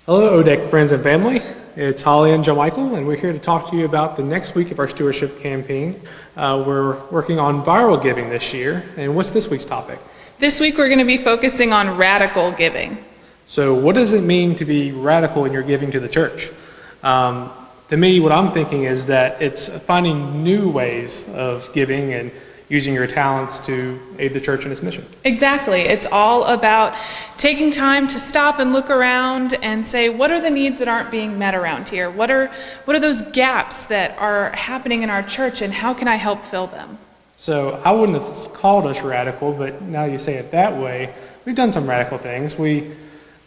Hello, ODEC friends and family. It's Waide and John-Michael, and we're here to talk to you about the next week of our stewardship campaign. We're working on viral giving this year, and what's this week's topic? This week we're going to be focusing on radical giving. So what does it mean to be radical in your giving to the church? To me, what I'm thinking is that it's finding new ways of giving and using your talents to aid the church in its mission. Exactly. It's all about taking time to stop and look around and say, what are the needs that aren't being met around here? What are those gaps that are happening in our church, and how can I help fill them? So I wouldn't have called us radical, but now you say it that way, we've done some radical things. We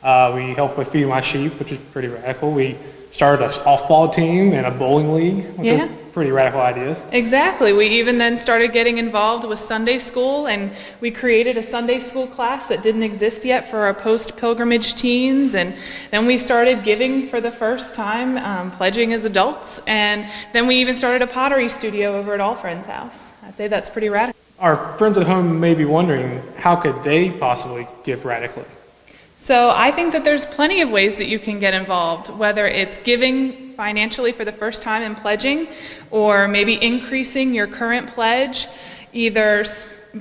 helped with Feed My Sheep, which is pretty radical. We started a softball team and a bowling league, which are pretty radical ideas. Exactly. We even then started getting involved with Sunday school, and we created a Sunday school class that didn't exist yet for our post-pilgrimage teens, and then we started giving for the first time, pledging as adults, and then we even started a pottery studio over at All Friends' house. I'd say that's pretty radical. Our friends at home may be wondering, how could they possibly give radically? So I think that there's plenty of ways that you can get involved, whether it's giving financially for the first time and pledging, or maybe increasing your current pledge, either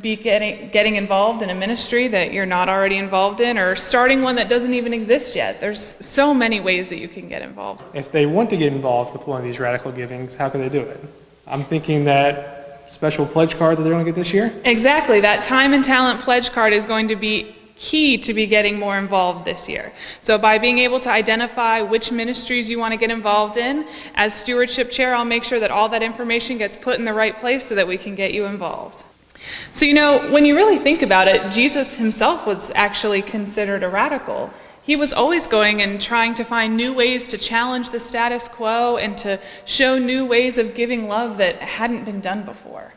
be getting involved in a ministry that you're not already involved in, or starting one that doesn't even exist yet. There's so many ways that you can get involved. If they want to get involved with one of these radical givings, how can they do it? I'm thinking that special pledge card that they're going to get this year? Exactly. That time and talent pledge card is going to be key to be getting more involved this year. So by being able to identify which ministries you want to get involved in, as stewardship chair, I'll make sure that all that information gets put in the right place so that we can get you involved. So when you really think about it, Jesus himself was actually considered a radical. He was always going and trying to find new ways to challenge the status quo and to show new ways of giving love that hadn't been done before.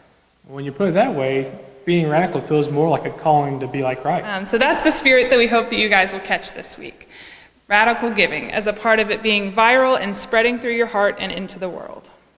When you put it that way, being radical feels more like a calling to be like Christ. So that's the spirit that we hope that you guys will catch this week. Radical giving, as a part of it being viral and spreading through your heart and into the world.